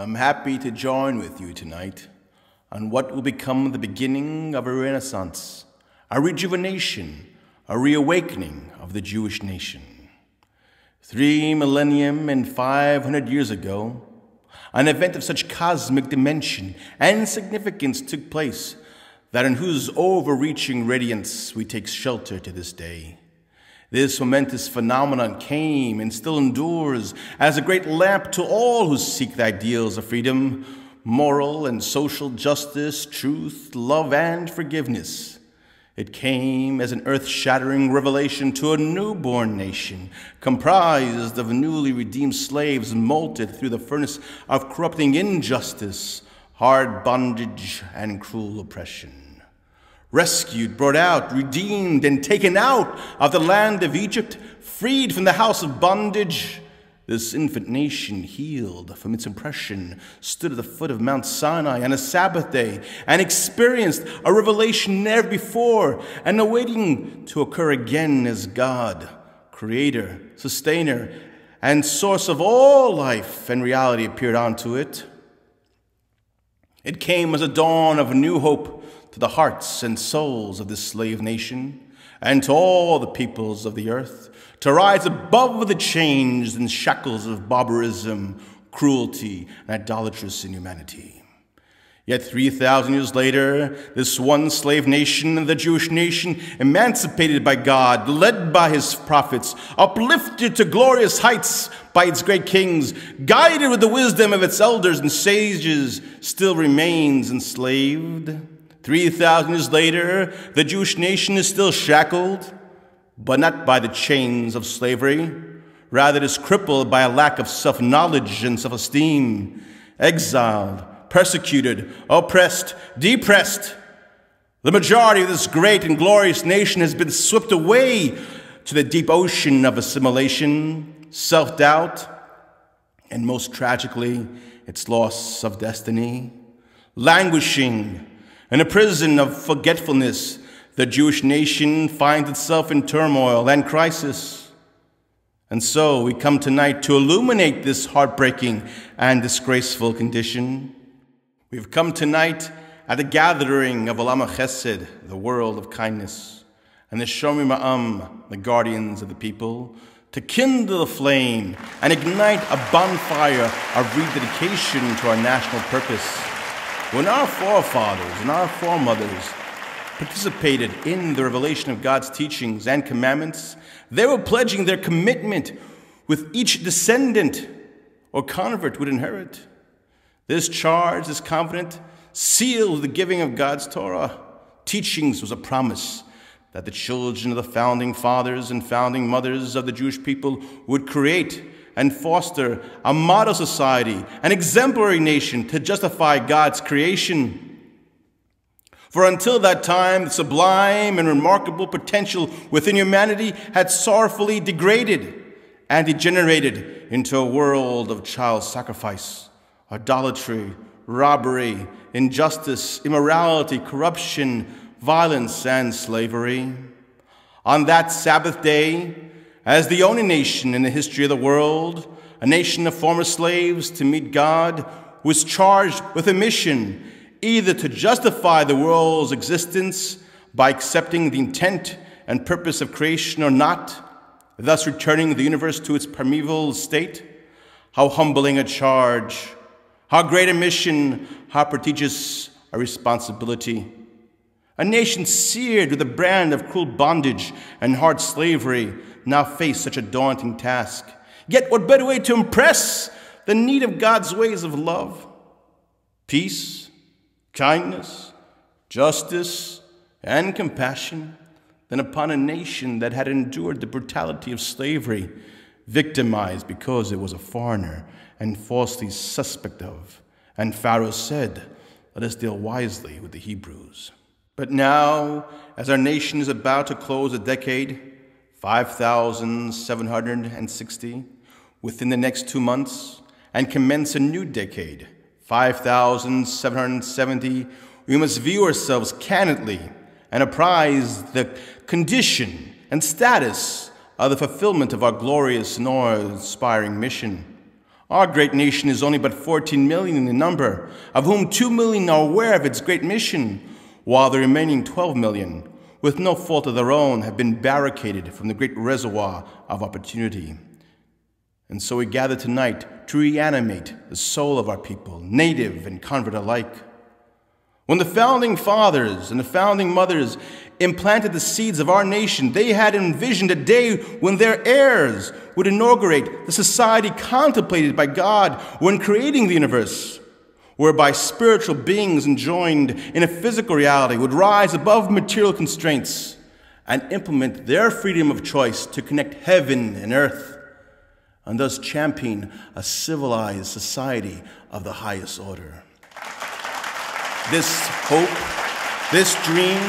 I'm happy to join with you tonight on what will become the beginning of a renaissance, a rejuvenation, a reawakening of the Jewish nation. 3 millennium and 500 years ago, an event of such cosmic dimension and significance took place that in whose overreaching radiance we take shelter to this day. This momentous phenomenon came and still endures as a great lamp to all who seek the ideals of freedom, moral and social justice, truth, love, and forgiveness. It came as an earth-shattering revelation to a newborn nation, comprised of newly redeemed slaves molded through the furnace of corrupting injustice, hard bondage, and cruel oppression. Rescued, brought out, redeemed, and taken out of the land of Egypt, freed from the house of bondage, this infant nation, healed from its oppression, stood at the foot of Mount Sinai on a Sabbath day and experienced a revelation never before and awaiting to occur again as God, creator, sustainer, and source of all life and reality appeared onto it. It came as a dawn of a new hope to the hearts and souls of this slave nation and to all the peoples of the earth, to rise above the chains and shackles of barbarism, cruelty, and idolatrous inhumanity. Yet 3,000 years later, this one slave nation, the Jewish nation, emancipated by God, led by his prophets, uplifted to glorious heights by its great kings, guided with the wisdom of its elders and sages, still remains enslaved. 3,000 years later, the Jewish nation is still shackled, but not by the chains of slavery. Rather, it is crippled by a lack of self-knowledge and self-esteem, exiled, persecuted, oppressed, depressed. The majority of this great and glorious nation has been swept away to the deep ocean of assimilation, self-doubt, and most tragically, its loss of destiny. Languishing in a prison of forgetfulness, the Jewish nation finds itself in turmoil and crisis. And so we come tonight to illuminate this heartbreaking and disgraceful condition. We've come tonight at the gathering of Olam HaChesed, the world of kindness, and the Shomrei Haam, the guardians of the people, to kindle the flame and ignite a bonfire of rededication to our national purpose. When our forefathers and our foremothers participated in the revelation of God's teachings and commandments, they were pledging their commitment with each descendant or convert would inherit. This charge, this covenant, sealed the giving of God's Torah. Teachings was a promise that the children of the founding fathers and founding mothers of the Jewish people would create and foster a model society, an exemplary nation to justify God's creation. For until that time, the sublime and remarkable potential within humanity had sorrowfully degraded and degenerated into a world of child sacrifice, idolatry, robbery, injustice, immorality, corruption, violence, and slavery. On that Sabbath day, as the only nation in the history of the world, a nation of former slaves to meet God, was charged with a mission either to justify the world's existence by accepting the intent and purpose of creation or not, thus returning the universe to its primeval state. How humbling a charge, how great a mission, how prodigious a responsibility. A nation seared with the brand of cruel bondage and hard slavery now face such a daunting task. Yet what better way to impress the need of God's ways of love, peace, kindness, justice, and compassion than upon a nation that had endured the brutality of slavery, victimized because it was a foreigner and falsely suspect of. And Pharaoh said, "Let us deal wisely with the Hebrews." But now, as our nation is about to close a decade, 5,760, within the next 2 months, and commence a new decade, 5,770, we must view ourselves candidly and apprise the condition and status of the fulfillment of our glorious and awe-inspiring mission. Our great nation is only but 14 million in number, of whom 2 million are aware of its great mission, while the remaining 12 million, with no fault of their own, have been barricaded from the great reservoir of opportunity. And so we gather tonight to reanimate the soul of our people, native and convert alike. When the founding fathers and the founding mothers implanted the seeds of our nation, they had envisioned a day when their heirs would inaugurate the society contemplated by God when creating the universe, whereby spiritual beings enjoined in a physical reality would rise above material constraints and implement their freedom of choice to connect heaven and earth, and thus champion a civilized society of the highest order. This hope, this dream,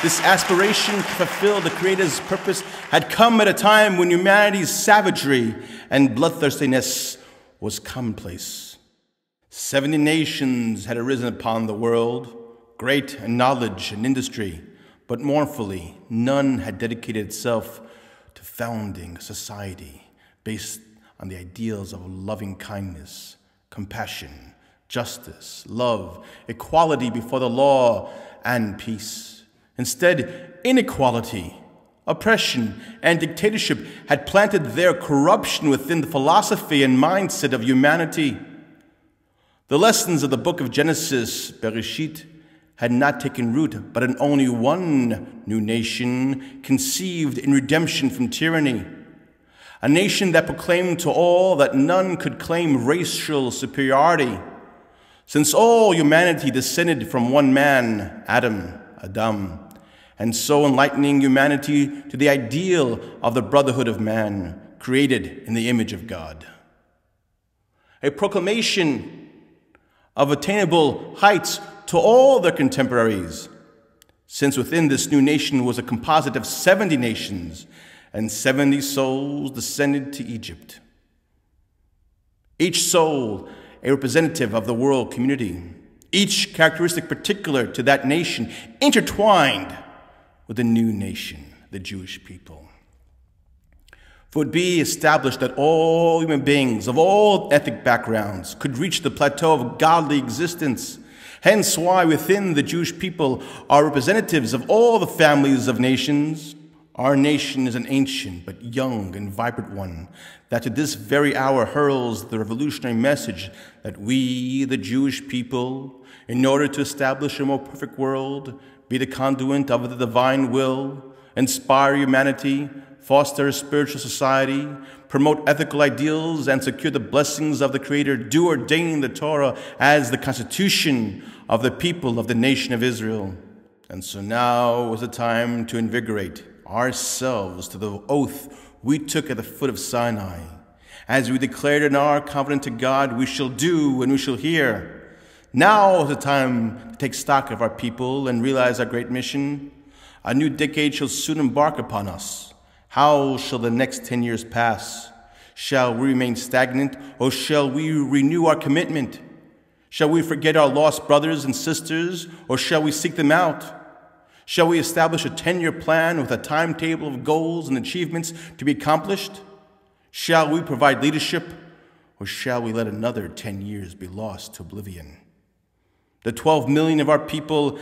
this aspiration to fulfill the Creator's purpose had come at a time when humanity's savagery and bloodthirstiness was commonplace. 70 nations had arisen upon the world, great in knowledge and industry, but mournfully, none had dedicated itself to founding a society based on the ideals of loving kindness, compassion, justice, love, equality before the law, and peace. Instead, inequality, oppression, and dictatorship had planted their corruption within the philosophy and mindset of humanity. The lessons of the book of Genesis, Bereshit, had not taken root, but in only one new nation conceived in redemption from tyranny. A nation that proclaimed to all that none could claim racial superiority, since all humanity descended from one man, Adam, and so enlightening humanity to the ideal of the brotherhood of man, created in the image of God. A proclamation of attainable heights to all their contemporaries, since within this new nation was a composite of 70 nations, and 70 souls descended to Egypt. Each soul a representative of the world community, each characteristic particular to that nation, intertwined with the new nation, the Jewish people. For it would be established that all human beings of all ethnic backgrounds could reach the plateau of godly existence, hence why within the Jewish people are representatives of all the families of nations. Our nation is an ancient but young and vibrant one that to this very hour hurls the revolutionary message that we, the Jewish people, in order to establish a more perfect world, be the conduit of the divine will, inspire humanity, foster a spiritual society, promote ethical ideals, and secure the blessings of the Creator, do ordain the Torah as the constitution of the people of the nation of Israel. And so now was the time to invigorate ourselves to the oath we took at the foot of Sinai. As we declared in our covenant to God, we shall do and we shall hear. Now is the time to take stock of our people and realize our great mission. A new decade shall soon embark upon us. How shall the next 10 years pass? Shall we remain stagnant, or shall we renew our commitment? Shall we forget our lost brothers and sisters, or shall we seek them out? Shall we establish a 10-year plan with a timetable of goals and achievements to be accomplished? Shall we provide leadership, or shall we let another 10 years be lost to oblivion? The 12 million of our people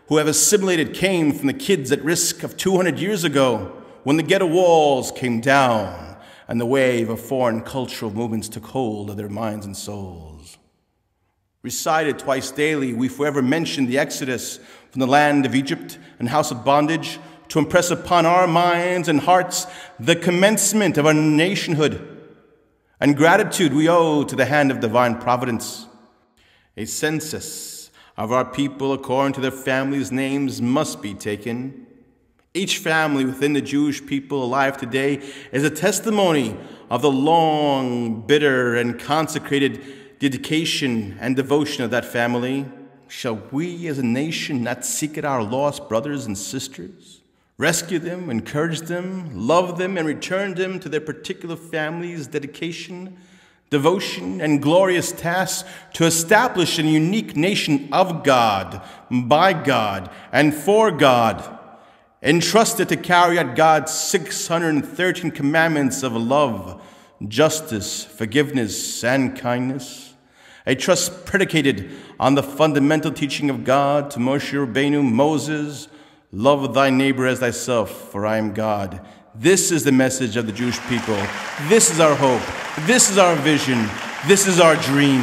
who have assimilated came from the kids at risk of 200 years ago, when the ghetto walls came down and the wave of foreign cultural movements took hold of their minds and souls. Recited twice daily, we forever mention the Exodus from the land of Egypt and house of bondage to impress upon our minds and hearts the commencement of our nationhood and gratitude we owe to the hand of divine providence. A census of our people according to their families' names must be taken. Each family within the Jewish people alive today is a testimony of the long, bitter, and consecrated dedication and devotion of that family. Shall we as a nation not seek out our lost brothers and sisters, rescue them, encourage them, love them, and return them to their particular family's dedication, devotion, and glorious task to establish a unique nation of God, by God, and for God, entrusted to carry out God's 613 commandments of love, justice, forgiveness, and kindness. A trust predicated on the fundamental teaching of God to Moshe Rabbeinu, Moses, love thy neighbor as thyself, for I am God. This is the message of the Jewish people. This is our hope. This is our vision. This is our dream.